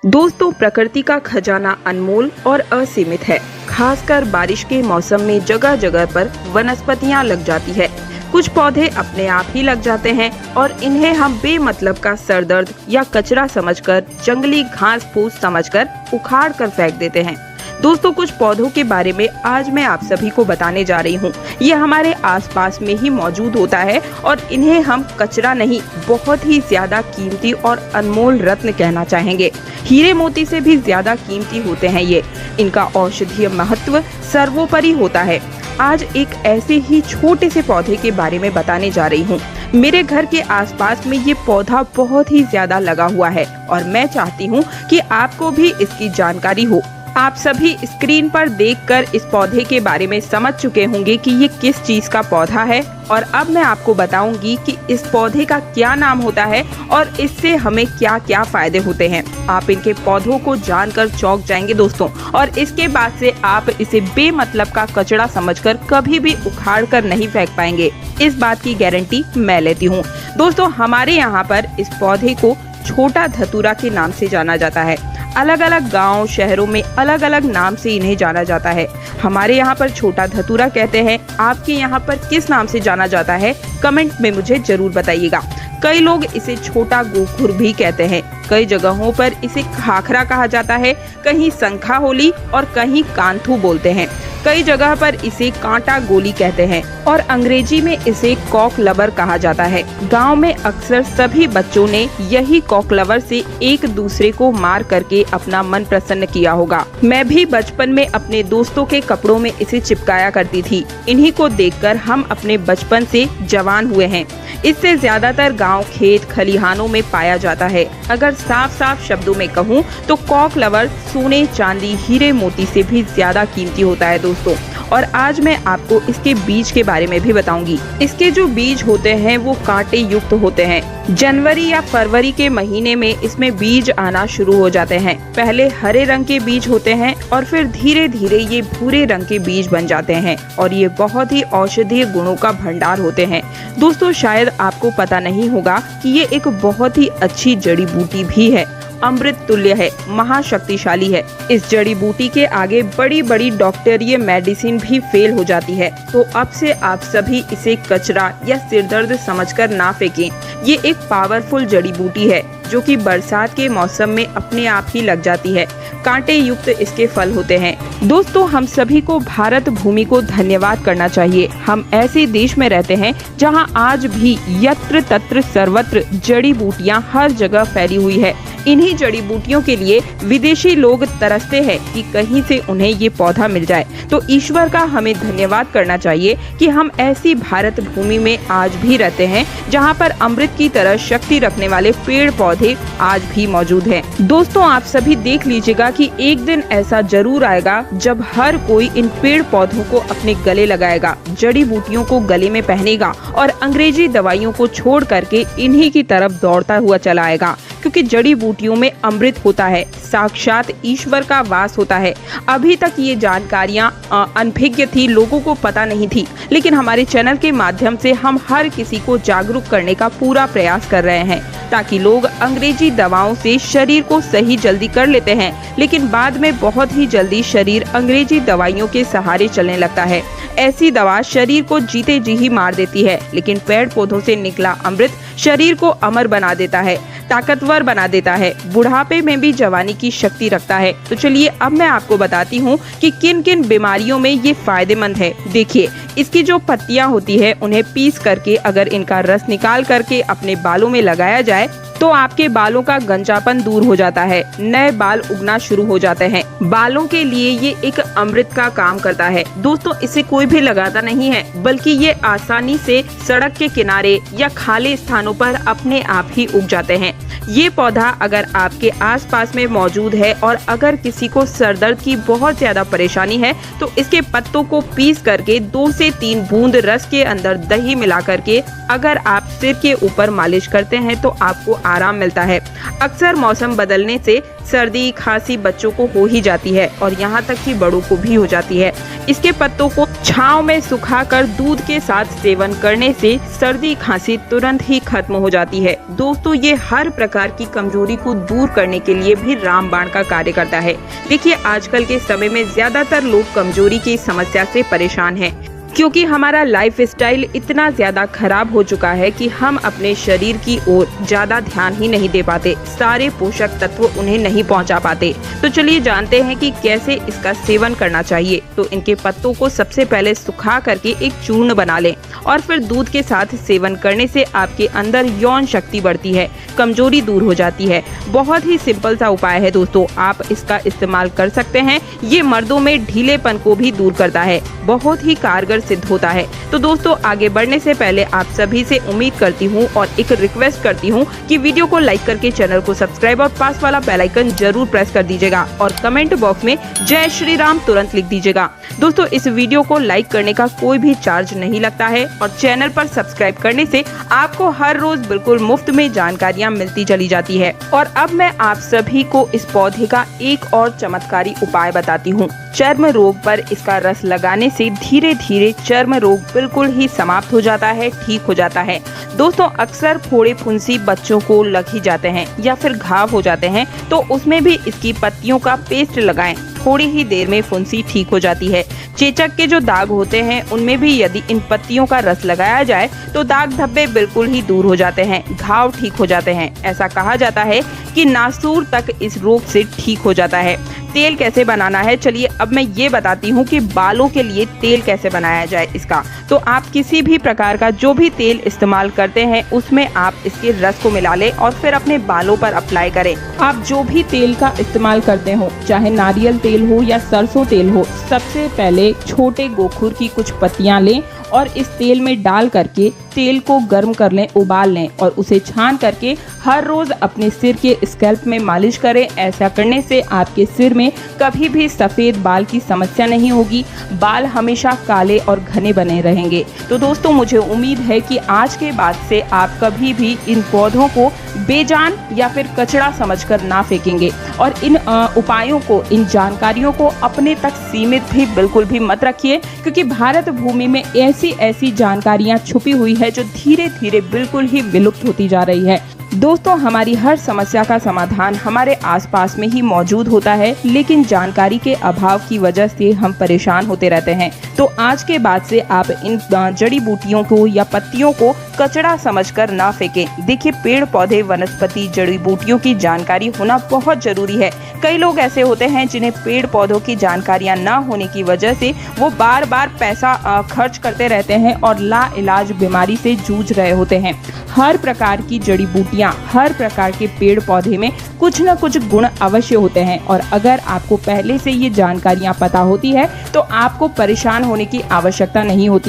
दोस्तों, प्रकृति का खजाना अनमोल और असीमित है। खासकर बारिश के मौसम में जगह जगह पर वनस्पतियां लग जाती है। कुछ पौधे अपने आप ही लग जाते हैं और इन्हें हम बेमतलब का सरदर्द या कचरा समझकर, जंगली घास फूस समझकर उखाड़ कर फेंक देते हैं। दोस्तों, कुछ पौधों के बारे में आज मैं आप सभी को बताने जा रही हूँ। ये हमारे आसपास में ही मौजूद होता है और इन्हें हम कचरा नहीं, बहुत ही ज्यादा कीमती और अनमोल रत्न कहना चाहेंगे। हीरे मोती से भी ज्यादा कीमती होते हैं ये। इनका औषधीय महत्व सर्वोपरि होता है। आज एक ऐसे ही छोटे से पौधे के बारे में बताने जा रही हूँ। मेरे घर के आसपास में ये पौधा बहुत ही ज्यादा लगा हुआ है और मैं चाहती हूँ कि आपको भी इसकी जानकारी हो। आप सभी स्क्रीन पर देखकर इस पौधे के बारे में समझ चुके होंगे कि ये किस चीज का पौधा है और अब मैं आपको बताऊंगी कि इस पौधे का क्या नाम होता है और इससे हमें क्या क्या फायदे होते हैं। आप इनके पौधों को जानकर चौंक जाएंगे दोस्तों, और इसके बाद से आप इसे बेमतलब का कचरा समझकर कभी भी उखाड़ कर नहीं फेंक पाएंगे। इस बात की गारंटी मैं लेती हूँ। दोस्तों, हमारे यहाँ पर इस पौधे को छोटा धतूरा के नाम से जाना जाता है। अलग अलग गांव शहरों में अलग अलग नाम से इन्हें जाना जाता है। हमारे यहाँ पर छोटा धतूरा कहते हैं। आपके यहाँ पर किस नाम से जाना जाता है, कमेंट में मुझे जरूर बताइएगा। कई लोग इसे छोटा गोखुर भी कहते हैं। कई जगहों पर इसे खाखरा कहा जाता है, कहीं संखा होली और कहीं कांथू बोलते हैं। कई जगह पर इसे कांटा गोली कहते हैं और अंग्रेजी में इसे कॉक लवर कहा जाता है। गांव में अक्सर सभी बच्चों ने यही कॉक लवर से एक दूसरे को मार करके अपना मन प्रसन्न किया होगा। मैं भी बचपन में अपने दोस्तों के कपड़ों में इसे चिपकाया करती थी। इन्हीं को देखकर हम अपने बचपन से जवान हुए हैं। इससे ज्यादातर गांव खेत खलिहानों में पाया जाता है। अगर साफ साफ शब्दों में कहूँ तो कॉक लवर सोने चांदी हीरे मोती से भी ज्यादा कीमती होता है दोस्तों। और आज मैं आपको इसके बीज के बारे में भी बताऊंगी। इसके जो बीज होते हैं वो कांटे युक्त होते हैं। जनवरी या फरवरी के महीने में इसमें बीज आना शुरू हो जाते हैं। पहले हरे रंग के बीज होते हैं और फिर धीरे धीरे ये भूरे रंग के बीज बन जाते हैं और ये बहुत ही औषधीय गुणों का भंडार होते हैं। दोस्तों, शायद आपको पता नहीं होगा कि ये एक बहुत ही अच्छी जड़ी बूटी भी है। अमृत तुल्य है, महाशक्तिशाली है। इस जड़ी बूटी के आगे बड़ी बड़ी डॉक्टरीय मेडिसिन भी फेल हो जाती है। तो अब से आप सभी इसे कचरा या सिरदर्द समझकर ना फेंकें। ये एक पावरफुल जड़ी बूटी है जो कि बरसात के मौसम में अपने आप ही लग जाती है। कांटे युक्त इसके फल होते हैं। दोस्तों, हम सभी को भारत भूमि को धन्यवाद करना चाहिए। हम ऐसे देश में रहते हैं जहां आज भी यत्र तत्र सर्वत्र जड़ी बूटियां हर जगह फैली हुई है। इन्हीं जड़ी बूटियों के लिए विदेशी लोग तरसते हैं कि कहीं से उन्हें ये पौधा मिल जाए। तो ईश्वर का हमें धन्यवाद करना चाहिए कि हम ऐसी भारत भूमि में आज भी रहते हैं जहां पर अमृत की तरह शक्ति रखने वाले पेड़ पौधे आज भी मौजूद हैं। दोस्तों, आप सभी देख लीजिएगा कि एक दिन ऐसा जरूर आएगा जब हर कोई इन पेड़ पौधों को अपने गले लगाएगा, जड़ी बूटियों को गले में पहनेगा और अंग्रेजी दवाइयों को छोड़ करके इन्हीं की तरफ दौड़ता हुआ चला आएगा। क्योंकि जड़ी बूटियों में अमृत होता है, साक्षात ईश्वर का वास होता है। अभी तक ये जानकारियां अनभिज्ञ थी, लोगों को पता नहीं थी, लेकिन हमारे चैनल के माध्यम से हम हर किसी को जागरूक करने का पूरा प्रयास कर रहे हैं ताकि लोग अंग्रेजी दवाओं से शरीर को सही जल्दी कर लेते हैं, लेकिन बाद में बहुत ही जल्दी शरीर अंग्रेजी दवाइयों के सहारे चलने लगता है। ऐसी दवा शरीर को जीते जी ही मार देती है, लेकिन पेड़ पौधों से निकला अमृत शरीर को अमर बना देता है, ताकतवर बना देता है, बुढ़ापे में भी जवानी की शक्ति रखता है। तो चलिए अब मैं आपको बताती हूँ कि किन किन बीमारियों में ये फायदेमंद है। देखिए, इसकी जो पत्तियां होती है उन्हें पीस करके अगर इनका रस निकाल करके अपने बालों में लगाया जाए तो आपके बालों का गंजापन दूर हो जाता है, नए बाल उगना शुरू हो जाते हैं। बालों के लिए ये एक अमृत का काम करता है। दोस्तों, इसे कोई भी लगाता नहीं है, बल्कि ये आसानी से सड़क के किनारे या खाली स्थानों पर अपने आप ही उग जाते हैं। ये पौधा अगर आपके आसपास में मौजूद है और अगर किसी को सरदर्द की बहुत ज्यादा परेशानी है तो इसके पत्तों को पीस करके 2 से 3 बूंद रस के अंदर दही मिला करके अगर आप सिर के ऊपर मालिश करते हैं तो आपको आराम मिलता है। अक्सर मौसम बदलने से सर्दी खांसी बच्चों को हो ही जाती है और यहाँ तक कि बड़ों को भी हो जाती है। इसके पत्तों को छांव में सुखाकर दूध के साथ सेवन करने से सर्दी खांसी तुरंत ही खत्म हो जाती है। दोस्तों, ये हर प्रकार की कमजोरी को दूर करने के लिए भी रामबाण का कार्य करता है। देखिए, आजकल के समय में ज्यादातर लोग कमजोरी की समस्या से परेशान हैं, क्योंकि हमारा लाइफ स्टाइल इतना ज्यादा खराब हो चुका है कि हम अपने शरीर की ओर ज्यादा ध्यान ही नहीं दे पाते, सारे पोषक तत्व उन्हें नहीं पहुंचा पाते। तो चलिए जानते हैं कि कैसे इसका सेवन करना चाहिए। तो इनके पत्तों को सबसे पहले सुखा करके एक चूर्ण बना लें और फिर दूध के साथ सेवन करने से आपके अंदर यौन शक्ति बढ़ती है, कमजोरी दूर हो जाती है। बहुत ही सिंपल सा उपाय है दोस्तों, आप इसका इस्तेमाल कर सकते हैं। ये मर्दों में ढीलेपन को भी दूर करता है, बहुत ही कारगर सिद्ध होता है। तो दोस्तों, आगे बढ़ने से पहले आप सभी से उम्मीद करती हूँ और एक रिक्वेस्ट करती हूँ कि वीडियो को लाइक करके चैनल को सब्सक्राइब और पास वाला बेल आइकन जरूर प्रेस कर दीजिएगा और कमेंट बॉक्स में जय श्री राम तुरंत लिख दीजिएगा। दोस्तों, इस वीडियो को लाइक करने का कोई भी चार्ज नहीं लगता है और चैनल पर सब्सक्राइब करने से आपको हर रोज बिल्कुल मुफ्त में जानकारियाँ मिलती चली जाती है। और अब मैं आप सभी को इस पौधे का एक और चमत्कारी उपाय बताती हूँ। चर्म रोग पर इसका रस लगाने से धीरे धीरे चर्म रोग बिल्कुल ही समाप्त हो जाता है, ठीक हो जाता है। दोस्तों, अक्सर फोड़े फुंसी बच्चों को लग ही जाते हैं या फिर घाव हो जाते हैं, तो उसमें भी इसकी पत्तियों का पेस्ट लगाएं, थोड़ी ही देर में फुंसी ठीक हो जाती है। चेचक के जो दाग होते हैं उनमें भी यदि इन पत्तियों का रस लगाया जाए तो दाग धब्बे बिल्कुल ही दूर हो जाते हैं, घाव ठीक हो जाते हैं। ऐसा कहा जाता है कि नासूर तक इस रोग से ठीक हो जाता है। तेल कैसे बनाना है, चलिए अब मैं ये बताती हूँ कि बालों के लिए तेल कैसे बनाया जाए इसका। तो आप किसी भी प्रकार का जो भी तेल इस्तेमाल करते हैं उसमें आप इसके रस को मिला लें और फिर अपने बालों पर अप्लाई करें। आप जो भी तेल का इस्तेमाल करते हो, चाहे नारियल तेल हो या सरसों तेल हो, सबसे पहले छोटे गोखुर की कुछ पत्तियां लें और इस तेल में डाल करके तेल को गर्म कर लें, उबाल लें और उसे छान करके हर रोज अपने सिर के स्कैल्प में मालिश करें। ऐसा करने से आपके सिर में कभी भी सफेद बाल की समस्या नहीं होगी, बाल हमेशा काले और घने बने रहेंगे। तो दोस्तों, मुझे उम्मीद है कि आज के बाद से आप कभी भी इन पौधों को बेजान या फिर कचरा समझकर ना फेंकेंगे और इन उपायों को, इन जानकारियों को अपने तक सीमित भी बिल्कुल भी मत रखिए, क्योंकि भारत भूमि में ऐसी जानकारियां छुपी हुई है जो धीरे धीरे बिल्कुल ही विलुप्त होती जा रही है। दोस्तों, हमारी हर समस्या का समाधान हमारे आसपास में ही मौजूद होता है, लेकिन जानकारी के अभाव की वजह से हम परेशान होते रहते हैं। तो आज के बाद से आप इन जड़ी बूटियों को या पत्तियों को कचरा समझकर ना फेंकें। देखिए, पेड़ पौधे वनस्पति जड़ी बूटियों की जानकारी होना बहुत जरूरी है। कई लोग ऐसे होते हैं जिन्हें पेड़ पौधों की जानकारियां ना होने की वजह से वो बार बार पैसा खर्च करते रहते हैं और लाइलाज बीमारी से जूझ रहे होते हैं। हर प्रकार की जड़ी बूटियां, हर प्रकार के पेड़ पौधे में कुछ न कुछ गुण अवश्य होते हैं और अगर आपको पहले से ये जानकारियां पता होती है तो आपको परेशान होने की आवश्यकता नहीं होती।